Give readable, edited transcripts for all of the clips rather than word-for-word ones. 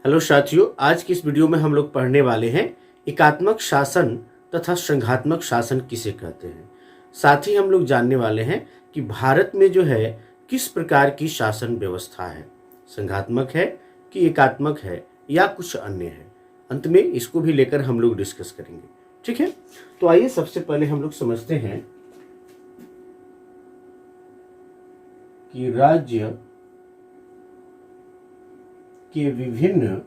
Hello साथियों, आज की इस वीडियो में हम लोग पढ़ने वाले हैं एकात्मक शासन तथा संघात्मक शासन किसे कहते हैं। साथ ही हम लोग जानने वाले हैं कि भारत में जो है किस प्रकार की शासन व्यवस्था है, संघात्मक है कि एकात्मक है या कुछ अन्य है। अंत में इसको भी लेकर हम लोग डिस्कस करेंगे। ठीक है, तो आइए सबसे पहले हम लोग समझते हैं कि राज्य के विभिन्न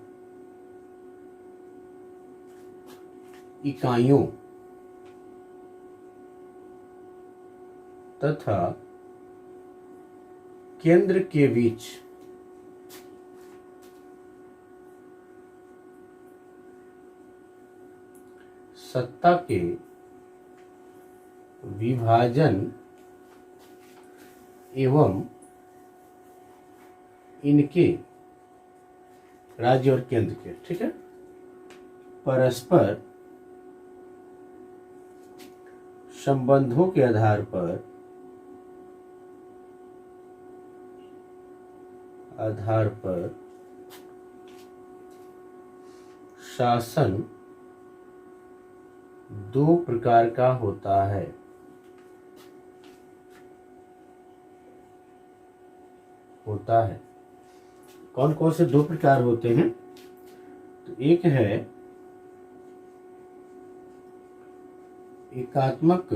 इकाइयों तथा केंद्र के बीच सत्ता के विभाजन एवं इनके राज्य और केंद्र के, ठीक है, परस्पर संबंधों के आधार पर शासन दो प्रकार का होता है। कौन कौन से दो प्रकार होते हैं? तो एक है एकात्मक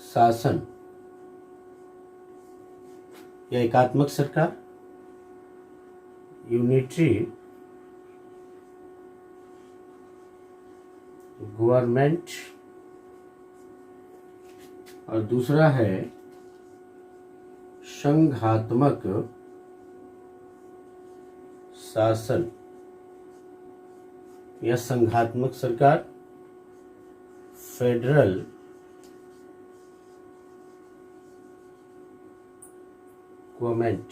शासन या एकात्मक सरकार, यूनिटरी गवर्नमेंट, और दूसरा है संघात्मक शासन या संघात्मक सरकार, फेडरल गवर्नमेंट।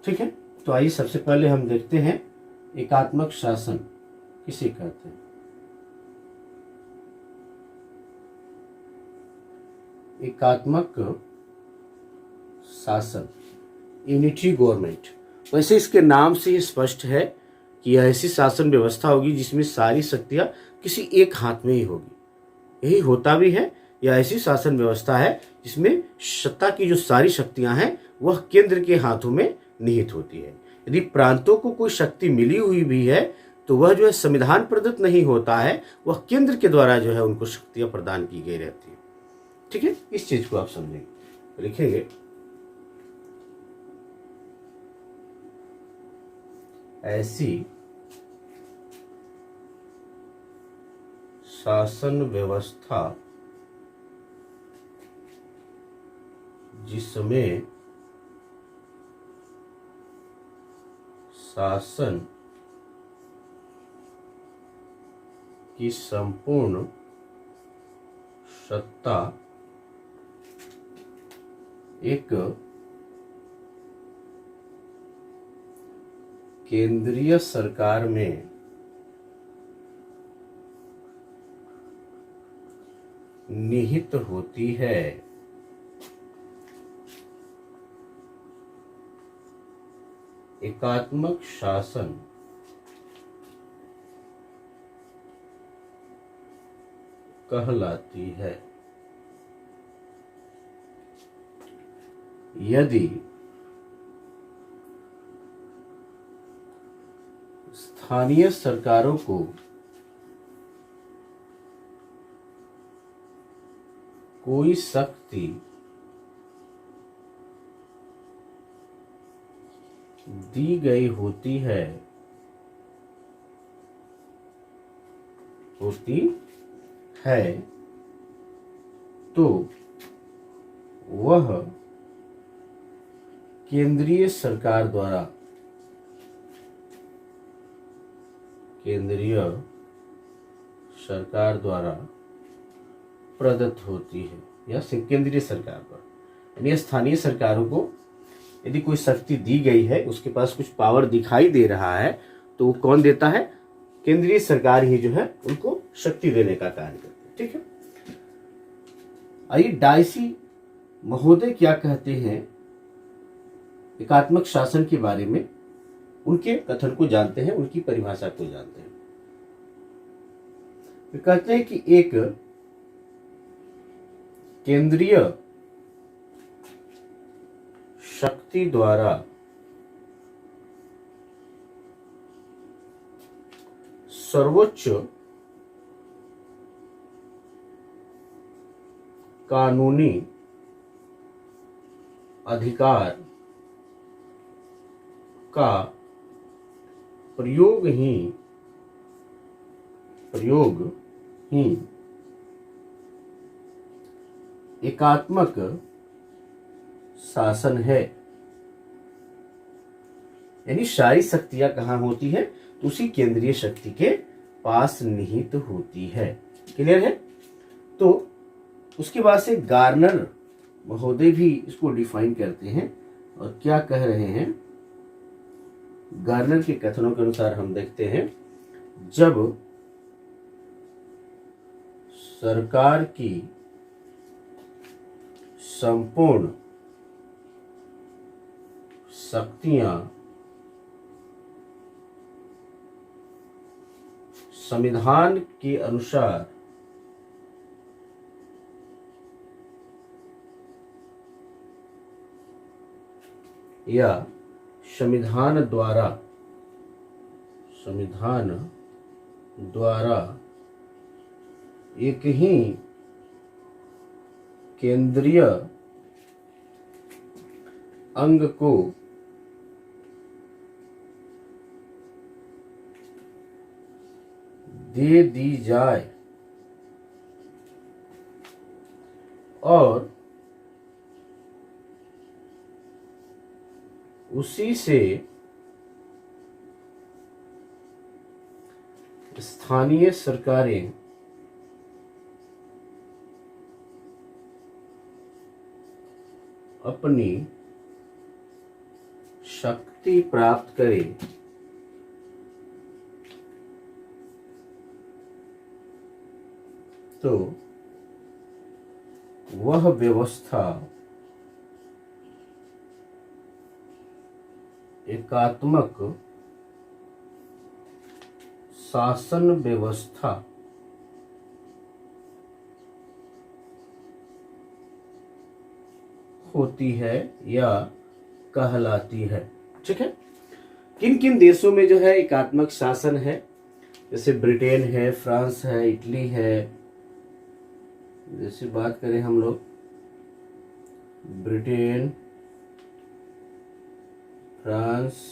ठीक है, तो आइए सबसे पहले हम देखते हैं एकात्मक शासन किसे कहते हैं। एकात्मक शासन, यूनिटरी गवर्नमेंट। वैसे इसके नाम से ही स्पष्ट है कि यह ऐसी शासन व्यवस्था होगी जिसमें सारी शक्तियां किसी एक हाथ में ही होगी। यही होता भी है, यह ऐसी शासन व्यवस्था है जिसमें सत्ता की जो सारी शक्तियां हैं वह केंद्र के हाथों में निहित होती है। यदि प्रांतों को कोई शक्ति मिली हुई भी है तो वह जो है संविधान प्रदत्त नहीं होता है, वह केंद्र के द्वारा जो है उनको शक्तियां प्रदान की गई रहती है। ठीक है, इस चीज को आप समझेंगे। लिखेंगे ऐसी शासन व्यवस्था जिसमें शासन की संपूर्ण सत्ता एक केंद्रीय सरकार में निहित होती है। एकात्मक शासन कहलाती है। यदि स्थानीय सरकारों को कोई शक्ति दी गई होती है तो वह केंद्रीय सरकार द्वारा प्रदत्त होती है या केंद्रीय सरकार पर। यानी स्थानीय सरकारों को यदि कोई शक्ति दी गई है, उसके पास कुछ पावर दिखाई दे रहा है, तो वो कौन देता है? केंद्रीय सरकार ही जो है उनको शक्ति देने का कार्य करती है। ठीक है, आइए डायसी महोदय क्या कहते हैं एकात्मक शासन के बारे में, उनके कथन को जानते हैं, उनकी परिभाषा को जानते हैं। वे कहते हैं कि एक केंद्रीय शक्ति द्वारा सर्वोच्च कानूनी अधिकार का प्रयोग ही एकात्मक शासन है। यानी सारी शक्तियां कहाँ होती है? उसी केंद्रीय शक्ति के पास निहित होती है। क्लियर है? तो उसके बाद से गार्नर महोदय भी इसको डिफाइन करते हैं और क्या कह रहे हैं। गार्नर के कथनों के अनुसार हम देखते हैं, जब सरकार की संपूर्ण शक्तियां संविधान के अनुसार या संविधान द्वारा एक ही केंद्रीय अंग को दे दी जाए और उसी से स्थानीय सरकारें अपनी शक्ति प्राप्त करें, तो वह व्यवस्था एकात्मक शासन व्यवस्था होती है या कहलाती है। ठीक है? किन किन देशों में जो है एकात्मक शासन है? जैसे ब्रिटेन है, फ्रांस है, इटली है। जैसे बात करें हम लोग Britain, France,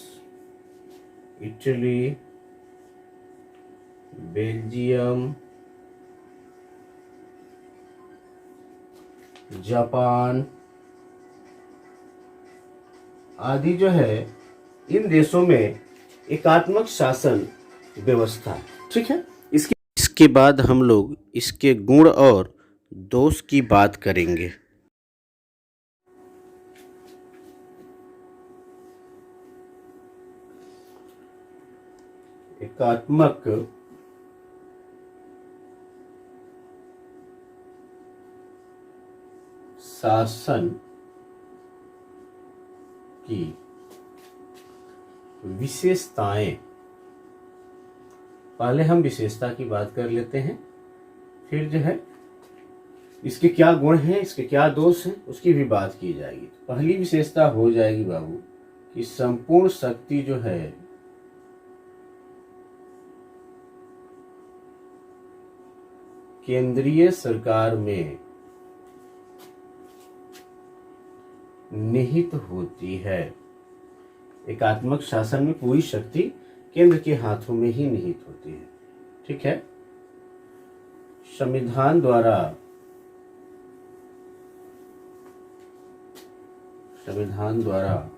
Italy, Belgium, Japan आदि जो है, इन देशों में एकात्मक शासन व्यवस्था। ठीक है? इसके बाद हम लोग इसके गुण और दोष की बात करेंगे। एकात्मक शासन की विशेषताएं। पहले हम विशेषता की बात कर लेते हैं, फिर जो है इसके क्या गुण हैं, इसके क्या दोष हैं, उसकी भी बात की जाएगी। पहली विशेषता हो जाएगी बाबू कि संपूर्ण शक्ति जो है केंद्रीय सरकार में निहित होती है। एकात्मक शासन में पूरी शक्ति केंद्र के हाथों में ही निहित होती है। ठीक है? संविधान द्वारा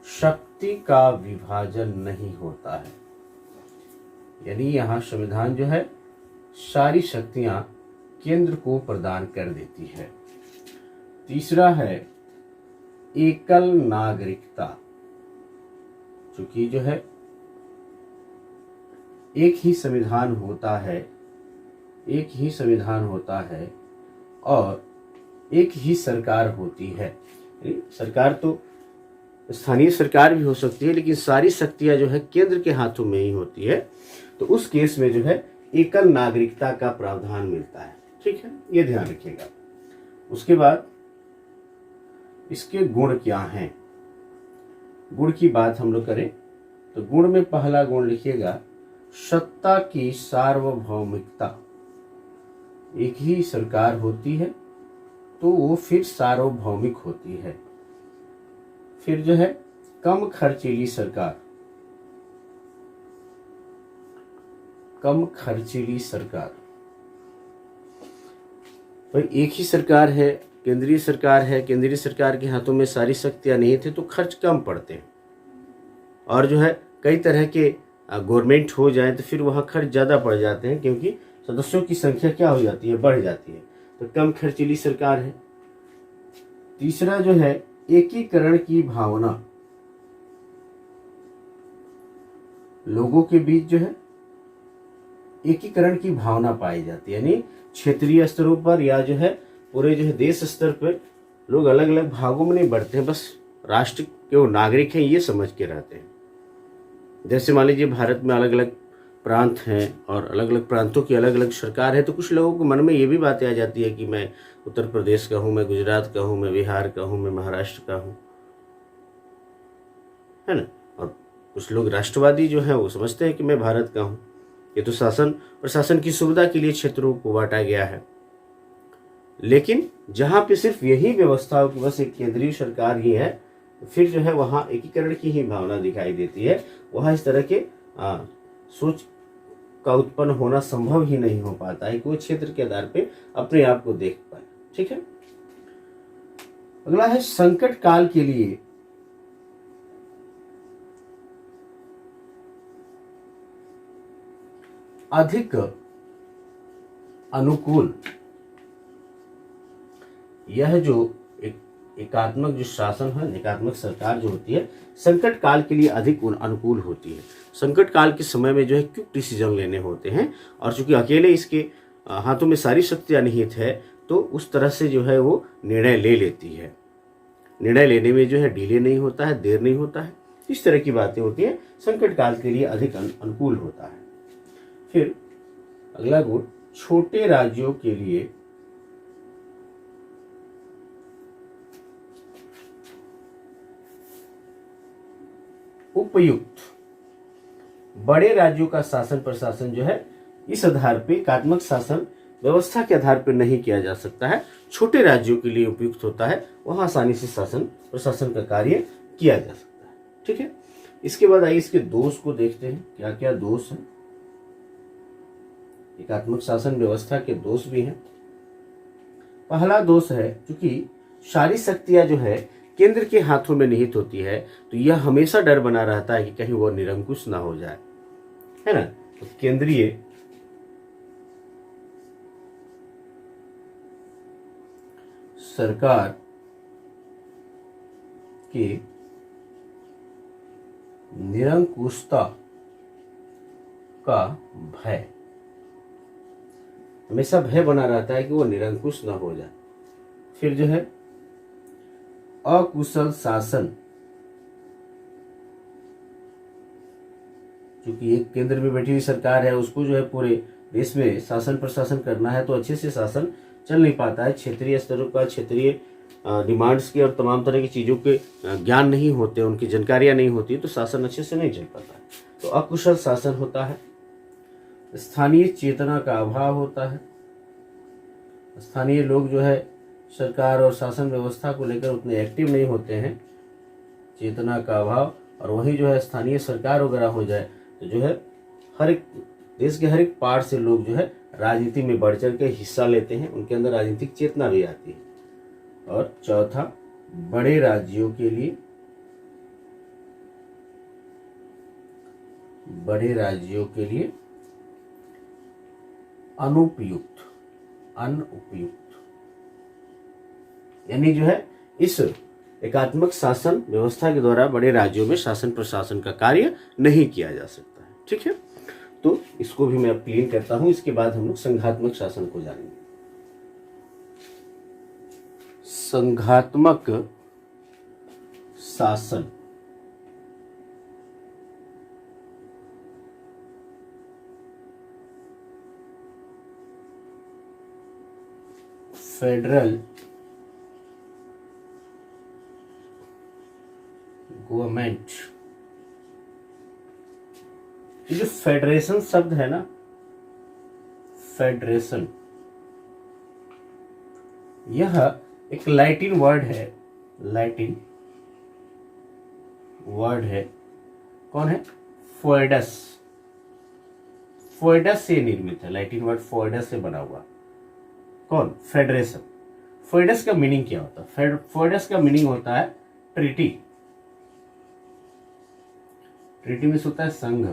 शक्ति का विभाजन नहीं होता है। यानी यहां संविधान जो है सारी शक्तियां केंद्र को प्रदान कर देती है। तीसरा है एकल नागरिकता। चूंकि जो है एक ही संविधान होता है और एक ही सरकार होती है। सरकार तो स्थानीय सरकार भी हो सकती है, लेकिन सारी शक्तियां जो है केंद्र के हाथों में ही होती है, तो उस केस में जो है एकल नागरिकता का प्रावधान मिलता है। ठीक है, ये ध्यान रखिएगा। उसके बाद इसके गुण क्या हैं? गुण की बात हम लोग करें तो गुण में पहला गुण लिखिएगा सत्ता की सार्वभौमिकता। एक ही सरकार होती है तो वो फिर सार्वभौमिक होती है। फिर जो है कम खर्चीली सरकार। कम खर्चीली सरकार, भाई एक ही सरकार है, केंद्रीय सरकार है, केंद्रीय सरकार के हाथों में सारी शक्तियां नहीं थे तो खर्च कम पड़ते हैं। और जो है कई तरह के गवर्नमेंट हो जाए तो फिर वहाँ खर्च ज़्यादा पड़ जाते हैं, क्योंकि सदस्यों की संख्या क्या हो जाती है, बढ़ जाती है। तो कम खर्चीली सरकार है। तीसरा जो है एकीकरण की भावना। लोगों के बीच जो है एकीकरण की भावना पाई जाती है, यानी क्षेत्रीय स्तरों पर या जो है पूरे जो है देश स्तर पर लोग अलग अलग भागों में नहीं बढ़ते हैं, बस राष्ट्र के वो नागरिक हैं ये समझ के रहते हैं। जैसे मान लीजिए भारत में अलग अलग प्रांत हैं और अलग अलग प्रांतों की अलग अलग सरकार है, तो कुछ लोगों के मन में ये भी बातें आ जाती है कि मैं उत्तर प्रदेश का हूँ, मैं गुजरात का हूँ, मैं बिहार का हूँ, मैं महाराष्ट्र का हूँ, है ना। और कुछ लोग राष्ट्रवादी जो हैं वो समझते हैं कि मैं भारत का हूँ। ये तो शासन प्रशासन की सुविधा के लिए क्षेत्रों को बांटा गया है, लेकिन जहाँ पे सिर्फ यही व्यवस्था हो कि बस एक केंद्रीय सरकार ही है, फिर जो है वहाँ एकीकरण की ही भावना दिखाई देती है। वहाँ इस तरह के सोच का उत्पन्न होना संभव ही नहीं हो पाता है कि वो क्षेत्र के आधार पे अपने आप को देख पाए। ठीक है, अगला है संकट काल के लिए अधिक अनुकूल। यह जो एकात्मक जो शासन है, एकात्मक सरकार जो होती है, संकट काल के लिए अधिक अनुकूल होती है। संकट काल के समय में जो है क्विक डिसीजन लेने होते हैं, और चूंकि अकेले इसके हाथों में सारी शक्तियां निहित है, तो उस तरह से जो है वो निर्णय ले लेती है। निर्णय लेने में जो है डिले नहीं होता है, देर नहीं होता है, इस तरह की बातें होती है। संकट काल के लिए अधिक अनुकूल होता है। फिर अगला गुण छोटे राज्यों के लिए उपयुक्त। बड़े राज्यों का शासन प्रशासन जो है इस आधार पे एकात्मक शासन व्यवस्था के आधार पर नहीं किया जा सकता है, छोटे राज्यों के लिए उपयुक्त होता है, वहां आसानी से शासन प्रशासन का कार्य किया जा सकता है। ठीक है, इसके बाद आइए इसके दोष को देखते हैं, क्या क्या दोष हैं। एकात्मक शासन व्यवस्था के दोष भी हैं। पहला दोष है, क्योंकि सारी शक्तियां जो है केंद्र के हाथों में निहित होती है, तो यह हमेशा डर बना रहता है कि कहीं वो निरंकुश ना हो जाए, है ना। तो केंद्रीय सरकार के निरंकुशता का भय, हमेशा भय बना रहता है कि वो निरंकुश ना हो जाए। फिर जो है अकुशल शासन, क्योंकि एक केंद्र में बैठी हुई सरकार है, उसको जो है पूरे देश में शासन प्रशासन करना है, तो अच्छे से शासन चल नहीं पाता है। क्षेत्रीय स्तरों का, क्षेत्रीय डिमांड्स की और तमाम तरह की चीज़ों के ज्ञान नहीं होते, उनकी जानकारियां नहीं होती, तो शासन अच्छे से नहीं चल पाता है। तो अकुशल शासन होता है। स्थानीय चेतना का अभाव होता है। स्थानीय लोग जो है सरकार और शासन व्यवस्था को लेकर उतने एक्टिव नहीं होते हैं, चेतना का अभाव। और वहीं जो है स्थानीय सरकार वगैरह हो जाए तो जो है हर एक देश के हर एक पार्ट से लोग जो है राजनीति में बढ़ चढ़ के हिस्सा लेते हैं, उनके अंदर राजनीतिक चेतना भी आती है। और चौथा, बड़े राज्यों के लिए अनुपयुक्त, यानी जो है इस एकात्मक शासन व्यवस्था के द्वारा बड़े राज्यों में शासन प्रशासन का कार्य नहीं किया जा सकता है। ठीक है, तो इसको भी मैं अब क्लीन करता हूं। इसके बाद हम लोग संघात्मक शासन को जानेंगे। संघात्मक शासन। Federal government. ये जो फेडरेशन शब्द है ना, फेडरेशन, यह एक लैटिन वर्ड है, लैटिन वर्ड है। कौन है? फोएडस। फोएडस से निर्मित है, लैटिन वर्ड फोएडस से बना हुआ। कौन? फेडरेशन। फोएडस का मीनिंग क्या होता है? फोएडस का मीनिंग होता है ट्रीटी। ट्रीटी में होता है संघ,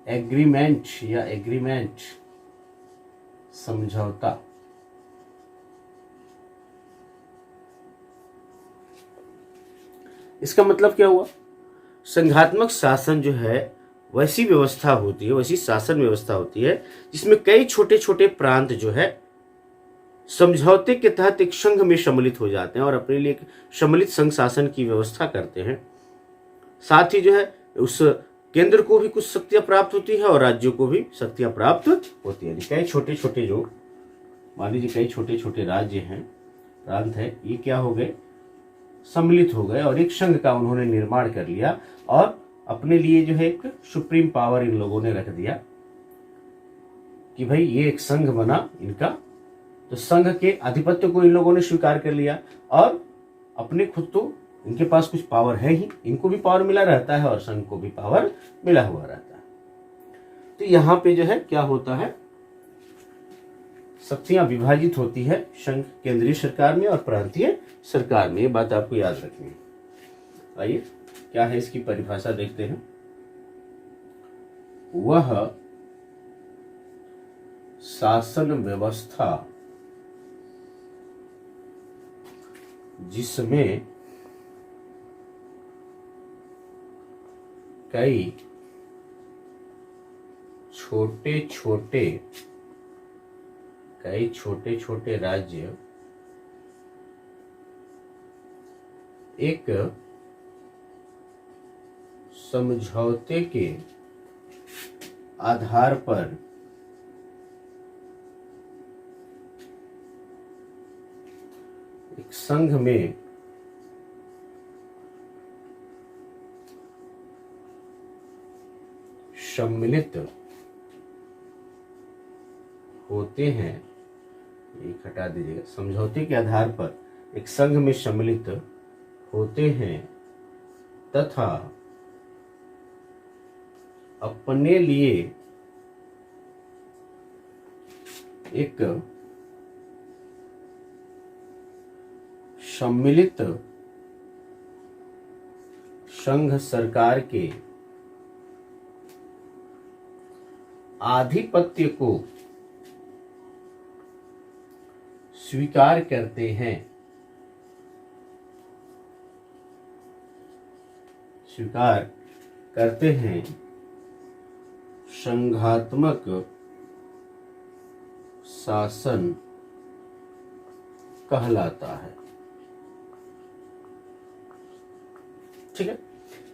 एग्रीमेंट या एग्रीमेंट, समझौता। इसका मतलब क्या हुआ? संघात्मक शासन जो है वैसी व्यवस्था होती है, वैसी शासन व्यवस्था होती है जिसमें कई छोटे छोटे प्रांत जो है समझौते के तहत एक संघ में सम्मिलित हो जाते हैं और अपने लिए एक सम्मिलित संघ शासन की व्यवस्था करते हैं। साथ ही जो है उस केंद्र को भी कुछ शक्तियां प्राप्त होती है और राज्यों को भी शक्तियां प्राप्त होती है। कई छोटे छोटे जो, मान लीजिए कई छोटे छोटे राज्य हैं, प्रांत है, ये क्या हो गए? सम्मिलित हो गए और एक संघ का उन्होंने निर्माण कर लिया और अपने लिए जो है एक सुप्रीम पावर इन लोगों ने रख दिया कि भाई ये एक संघ बना इनका, तो संघ के आधिपत्य को इन लोगों ने स्वीकार कर लिया और अपने खुद तो इनके पास कुछ पावर है ही, इनको भी पावर मिला रहता है और संघ को भी पावर मिला हुआ रहता है। तो यहाँ पे जो है क्या होता है, शक्तियां विभाजित होती है, संघ केंद्रीय सरकार में और प्रांतीय सरकार में। ये बात आपको याद रखनी है। आइए क्या है इसकी परिभाषा देखते हैं। वह शासन व्यवस्था जिसमें कई छोटे छोटे राज्य एक समझौते के आधार पर एक संघ में सम्मिलित होते हैं। एक हटा दीजिएगा, समझौते के आधार पर एक संघ में सम्मिलित होते हैं तथा अपने लिए एक सम्मिलित संघ सरकार के आधिपत्य को स्वीकार करते हैं। स्वीकार करते हैं संघात्मक शासन कहलाता है। ठीक है,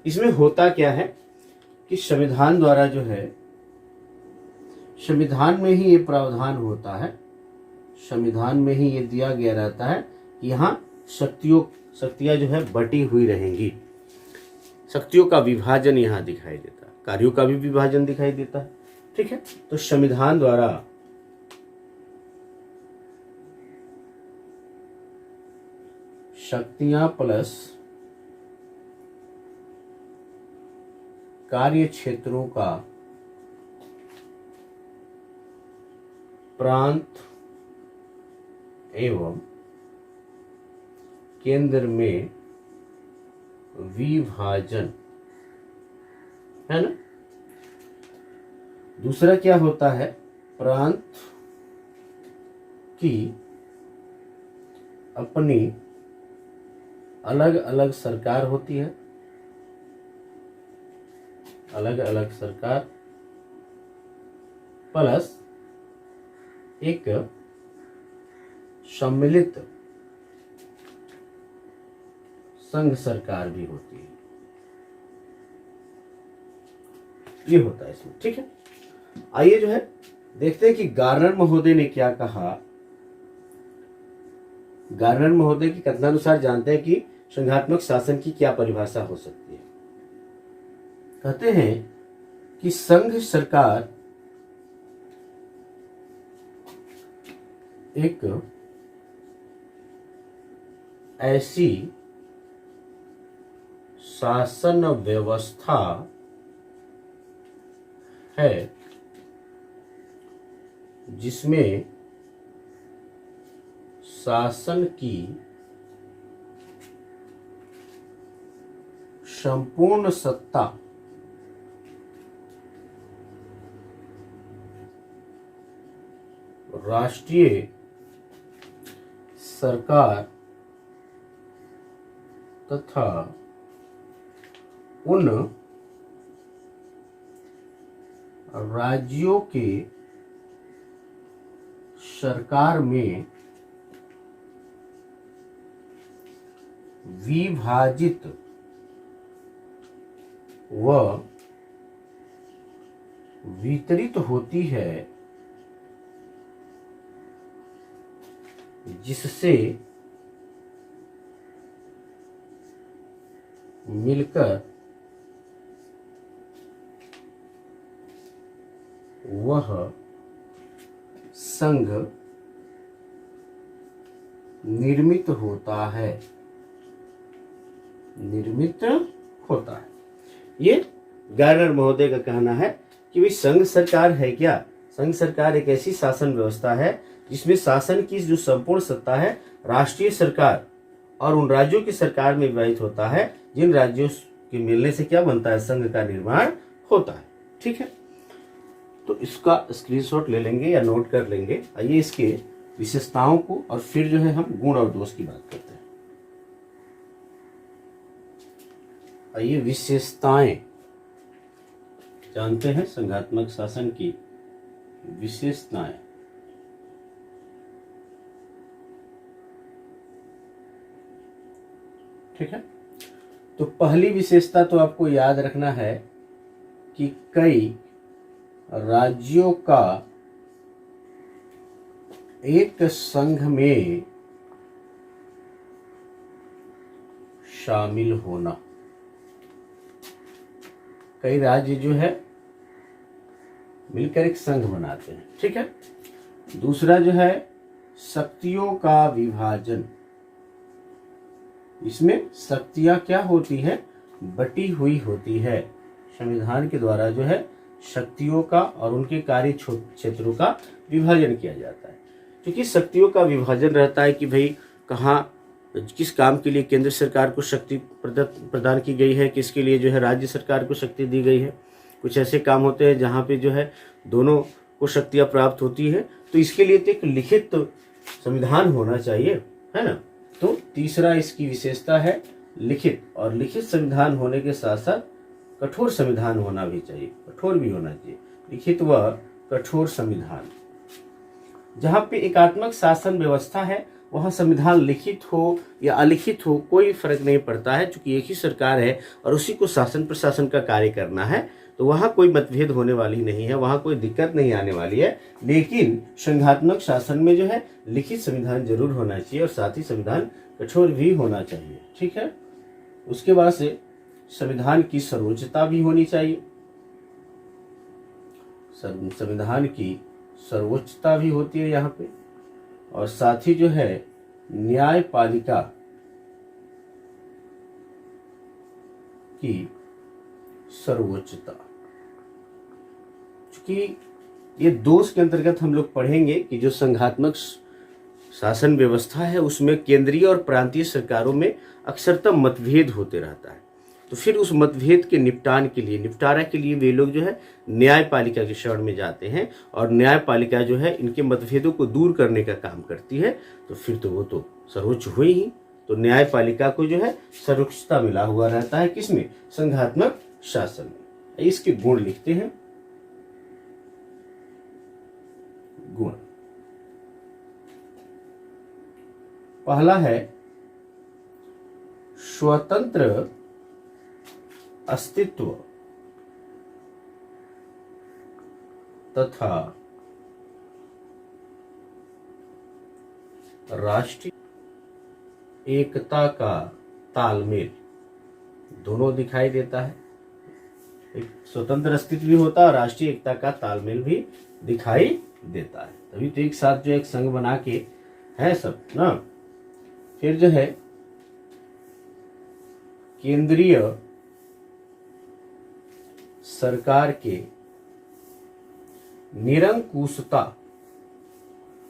इसमें होता क्या है कि संविधान द्वारा जो है, संविधान में ही ये प्रावधान होता है, संविधान में ही ये दिया गया रहता है कि यहाँ शक्तियां जो है बटी हुई रहेंगी। शक्तियों का विभाजन यहाँ दिखाई देता है, कार्यों का भी विभाजन दिखाई देता है। ठीक है, तो संविधान द्वारा शक्तियां प्लस कार्य क्षेत्रों का प्रांत एवं केंद्र में विभाजन है ना। दूसरा क्या होता है, प्रांत की अपनी अलग अलग सरकार होती है, अलग अलग सरकार प्लस एक सम्मिलित संघ सरकार भी होती है। ये होता है इसमें, ठीक है। आइए जो है देखते हैं कि गार्नर महोदय ने क्या कहा। गार्नर महोदय के कथनानुसार जानते हैं कि संघात्मक शासन की क्या परिभाषा हो सकती है। कहते हैं कि संघ सरकार एक ऐसी शासन व्यवस्था है जिसमें शासन की संपूर्ण सत्ता राष्ट्रीय सरकार तथा उन राज्यों के सरकार में विभाजित व वितरित होती है, जिससे मिलकर वह संघ निर्मित होता है। ये गार्नर महोदय का कहना है कि भाई संघ सरकार है क्या? संघ सरकार एक ऐसी शासन व्यवस्था है जिसमें शासन की जो संपूर्ण सत्ता है राष्ट्रीय सरकार और उन राज्यों की सरकार में विभाजित होता है, जिन राज्यों के मिलने से क्या बनता है? संघ का निर्माण होता है। ठीक है, तो इसका स्क्रीनशॉट ले लेंगे या नोट कर लेंगे। आइए इसके विशेषताओं को और फिर जो है हम गुण और दोष की बात करते हैं। आइए विशेषताएं जानते हैं संघात्मक शासन की विशेषताएं। ठीक है, तो पहली विशेषता तो आपको याद रखना है कि कई राज्यों का एक संघ में शामिल होना। कई राज्य जो है मिलकर एक संघ बनाते हैं। ठीक है, दूसरा जो है शक्तियों का विभाजन। इसमें शक्तियां क्या होती है? बटी हुई होती है। संविधान के द्वारा जो है शक्तियों का और उनके कार्य क्षेत्रों का विभाजन किया जाता है। क्योंकि शक्तियों का विभाजन रहता है कि भाई कहाँ किस काम के लिए केंद्र सरकार को शक्ति प्रदान की गई है, किसके लिए जो है राज्य सरकार को शक्ति दी गई है। कुछ ऐसे काम होते हैं जहाँ पे जो है दोनों को शक्तियाँ प्राप्त होती है, तो इसके लिए तो एक लिखित संविधान होना चाहिए, है ना। तो तीसरा इसकी विशेषता है लिखित, और लिखित संविधान होने के साथ साथ कठोर संविधान होना भी चाहिए, कठोर भी होना चाहिए, लिखित व कठोर संविधान। जहाँ पे एकात्मक शासन व्यवस्था है वहाँ संविधान लिखित हो या अलिखित हो कोई फर्क नहीं पड़ता है, क्योंकि एक ही सरकार है और उसी को शासन प्रशासन का कार्य करना है, तो वहाँ कोई मतभेद होने वाली नहीं है, वहाँ कोई दिक्कत नहीं आने वाली है। लेकिन संघात्मक शासन में जो है लिखित संविधान जरूर होना चाहिए और साथ ही संविधान कठोर भी होना चाहिए। ठीक है, उसके बाद से संविधान की सर्वोच्चता भी होनी चाहिए। संविधान की सर्वोच्चता भी होती है यहाँ पे, और साथ ही जो है न्यायपालिका की सर्वोच्चता। क्योंकि ये दोष के अंतर्गत हम लोग पढ़ेंगे कि जो संघात्मक शासन व्यवस्था है उसमें केंद्रीय और प्रांतीय सरकारों में अक्सरतः मतभेद होते रहता है। तो फिर उस मतभेद के निपटारा के लिए वे लोग जो है न्यायपालिका की शरण में जाते हैं, और न्यायपालिका जो है इनके मतभेदों को दूर करने का काम करती है। तो फिर तो वो तो सर्वोच्च हुई ही। तो न्यायपालिका को जो है सर्वोच्चता मिला हुआ रहता है किसमें? संघात्मक शासन में। इसके गुण लिखते हैं। गुण पहला है स्वतंत्र अस्तित्व तथा राष्ट्रीय एकता का तालमेल दोनों दिखाई देता है। एक स्वतंत्र अस्तित्व भी होता है और राष्ट्रीय एकता का तालमेल भी दिखाई देता है। तभी तो एक साथ जो एक संघ बना के है सब ना। फिर जो है केंद्रीय सरकार के निरंकुशता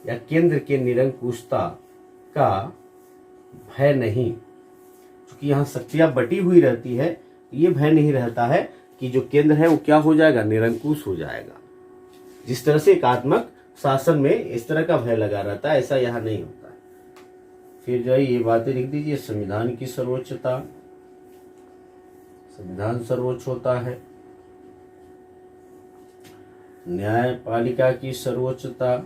या केंद्र के निरंकुशता का भय नहीं, क्योंकि यहाँ शक्तियां बटी हुई रहती है, ये भय नहीं रहता है कि जो केंद्र है वो क्या हो जाएगा, निरंकुश हो जाएगा। जिस तरह से एकात्मक शासन में इस तरह का भय लगा रहता है, ऐसा यहाँ नहीं होता है। फिर जो है ये बातें लिख दीजिए, संविधान की सर्वोच्चता, संविधान सर्वोच्च होता है। न्यायपालिका की सर्वोच्चता,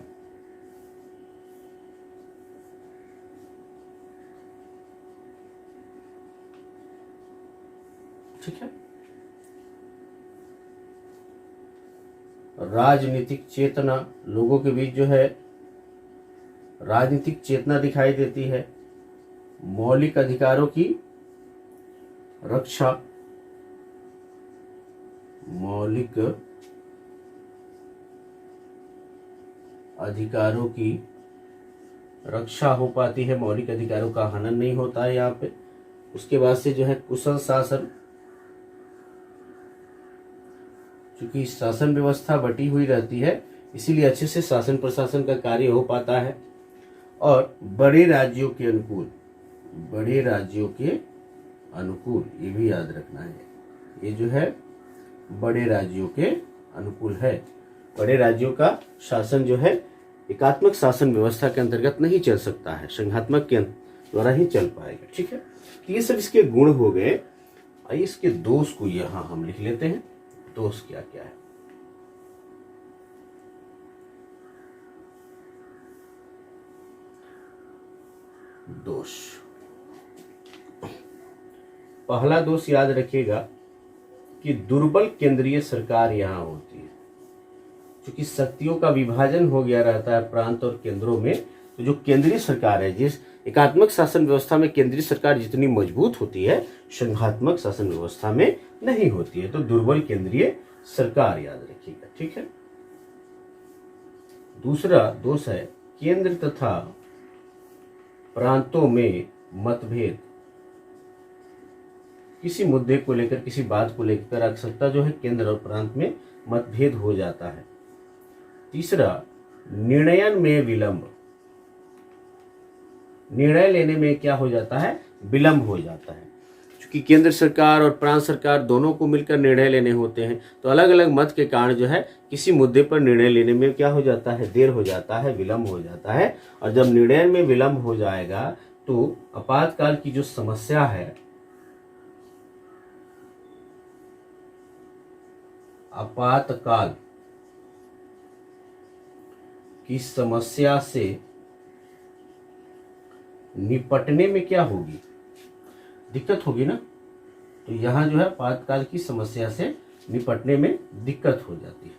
ठीक है। राजनीतिक चेतना, लोगों के बीच जो है राजनीतिक चेतना दिखाई देती है। मौलिक अधिकारों की रक्षा, मौलिक अधिकारों की रक्षा हो पाती है, मौलिक अधिकारों का हनन नहीं होता है यहाँ पे। उसके बाद से जो है कुशल शासन, क्योंकि शासन व्यवस्था बटी हुई रहती है इसीलिए अच्छे से शासन प्रशासन का कार्य हो पाता है। और बड़े राज्यों के अनुकूल, बड़े राज्यों के अनुकूल, ये भी याद रखना है, ये जो है बड़े राज्यों के अनुकूल है। बड़े राज्यों का शासन जो है एकात्मक शासन व्यवस्था के अंतर्गत नहीं चल सकता है, संघात्मक के द्वारा ही चल पाएगा, ठीक है। तो ये सब इसके गुण हो गए। आइए इसके दोष को यहां हम लिख लेते हैं। दोष क्या क्या है? दोष, पहला दोष याद रखिएगा कि दुर्बल केंद्रीय सरकार यहां होती है। क्योंकि शक्तियों का विभाजन हो गया रहता है प्रांत और केंद्रों में, तो जो केंद्रीय सरकार है, जिस एकात्मक शासन व्यवस्था में केंद्रीय सरकार जितनी मजबूत होती है, संघात्मक शासन व्यवस्था में नहीं होती है। तो दुर्बल केंद्रीय सरकार याद रखिएगा, ठीक है। दूसरा दोष है केंद्र तथा प्रांतों में मतभेद। किसी मुद्दे को लेकर, किसी बात को लेकर अक्सरता जो है केंद्र और प्रांत में मतभेद हो जाता है। तीसरा, निर्णयन में विलंब, निर्णय लेने में क्या हो जाता है, विलंब हो जाता है। क्योंकि केंद्र सरकार और प्रांत सरकार दोनों को मिलकर निर्णय लेने होते हैं, तो अलग अलग मत के कारण जो है किसी मुद्दे पर निर्णय लेने में क्या हो जाता है, देर हो जाता है, विलंब हो जाता है। और जब निर्णय में विलंब हो जाएगा तो आपातकाल की जो समस्या है, आपातकाल की समस्या से निपटने में क्या होगी, दिक्कत होगी ना। तो यहां जो है आपातकाल की समस्या से निपटने में दिक्कत हो जाती है।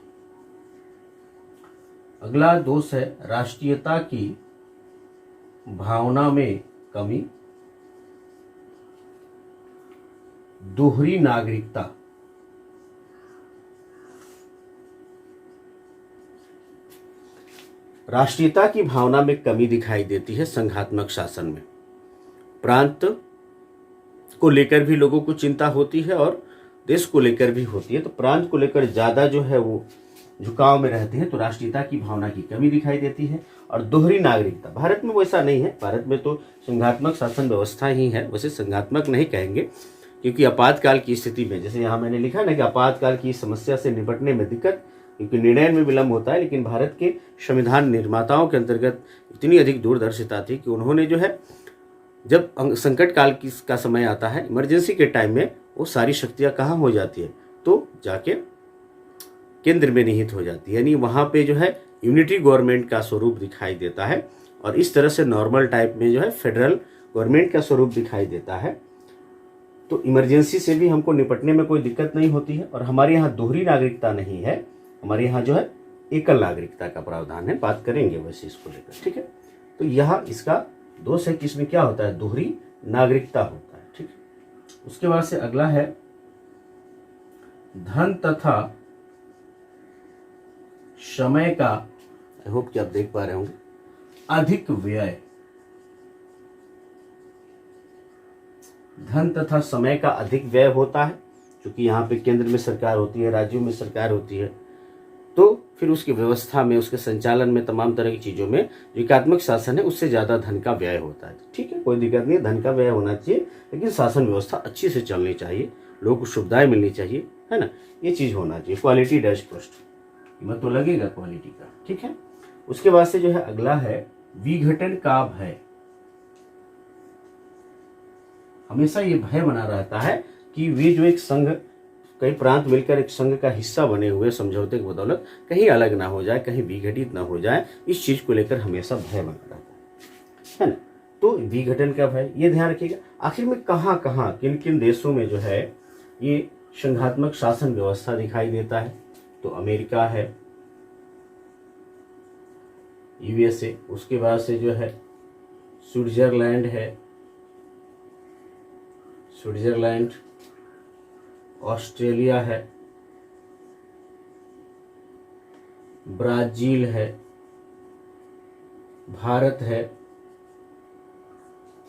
अगला दोष है राष्ट्रीयता की भावना में कमी, दोहरी नागरिकता, राष्ट्रीयता की भावना में कमी दिखाई देती है संघात्मक शासन में। प्रांत को लेकर भी लोगों को चिंता होती है और देश को लेकर भी होती है, तो प्रांत को लेकर ज्यादा जो है वो झुकाव में रहते हैं, तो राष्ट्रीयता की भावना की कमी दिखाई देती है। और दोहरी नागरिकता, भारत में वैसा नहीं है, भारत में तो संघात्मक शासन व्यवस्था ही है। वैसे संघात्मक नहीं कहेंगे, क्योंकि आपातकाल की स्थिति में, जैसे यहाँ मैंने लिखा ना कि आपातकाल की समस्या से निपटने में दिक्कत, क्योंकि निर्णय में विलंब होता है। लेकिन भारत के संविधान निर्माताओं के अंतर्गत इतनी अधिक दूरदर्शिता थी कि उन्होंने जो है, जब संकट काल की का समय आता है, इमरजेंसी के टाइम में, वो सारी शक्तियां कहाँ हो जाती है, तो जाके केंद्र में निहित हो जाती है। यानी वहाँ पे जो है यूनिटी गवर्नमेंट का स्वरूप दिखाई देता है। और इस तरह से नॉर्मल टाइप में जो है फेडरल गवर्नमेंट का स्वरूप दिखाई देता है। तो इमरजेंसी से भी हमको निपटने में कोई दिक्कत नहीं होती है। और हमारे यहाँ दोहरी नागरिकता नहीं है, हमारे यहाँ जो है एकल नागरिकता का प्रावधान है। बात करेंगे वैसे इसको लेकर, ठीक है। तो यह इसका दोष है कि इसमें क्या होता है, दोहरी नागरिकता होता है, ठीक है। उसके बाद से अगला है धन तथा समय का, आई होप कि आप देख पा रहे होंगे, अधिक व्यय। धन तथा समय का अधिक व्यय होता है, क्योंकि यहाँ पे केंद्र में सरकार होती है, राज्यों में सरकार होती है, तो फिर उसकी व्यवस्था में, उसके संचालन में, तमाम तरह की चीज़ों में जो एकात्मक शासन है उससे ज़्यादा धन का व्यय होता है। ठीक है, कोई दिक्कत नहीं है, धन का व्यय होना चाहिए, लेकिन शासन व्यवस्था अच्छी से चलनी चाहिए, लोगों को सुविधाएं मिलनी चाहिए, है ना, ये चीज़ होना चाहिए। क्वालिटी डैश फर्स्ट, कीमत तो लगेगा क्वालिटी का, ठीक है। उसके बाद से जो है अगला है विघटन का भय। हमेशा ये भय बना रहता है कि वे जो एक संघ, कई प्रांत मिलकर एक संघ का हिस्सा बने हुए समझौते की बदौलत कहीं अलग ना हो जाए, कहीं विघटित ना हो जाए, इस चीज को लेकर हमेशा भय बना रहता है ना। तो विघटन का भय, ये ध्यान रखिएगा। आखिर में कहाँ कहाँ, किन किन देशों में जो है ये संघात्मक शासन व्यवस्था दिखाई देता है, तो अमेरिका है, यूएसए, उसके बाद से जो है स्विट्जरलैंड है, स्विट्जरलैंड, ऑस्ट्रेलिया है, ब्राजील है, भारत है।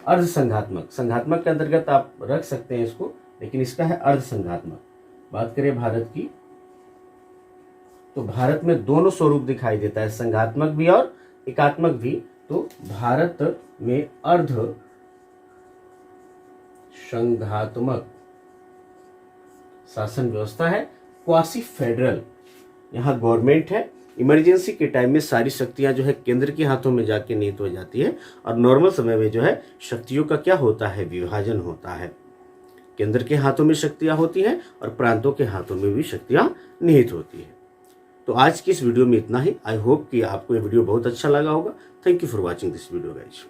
अर्ध संघात्मक, संघात्मक के अंतर्गत आप रख सकते हैं इसको, लेकिन इसका है अर्ध संघात्मक। बात करें भारत की, तो भारत में दोनों स्वरूप दिखाई देता है, संघात्मक भी और एकात्मक भी। तो भारत में अर्ध संघात्मक शासन व्यवस्था है, क्वासी फेडरल। यहाँ गवर्नमेंट है, इमरजेंसी के टाइम में सारी शक्तियां जो है केंद्र के हाथों में जाके निहित हो जाती है, और नॉर्मल समय में जो है शक्तियों का क्या होता है, विभाजन होता है। केंद्र के हाथों में शक्तियां होती हैं और प्रांतों के हाथों में भी शक्तियां निहित होती है। तो आज की इस वीडियो में इतना ही। आई होप कि आपको ये वीडियो बहुत अच्छा लगा होगा। Thank you for watching this video guys.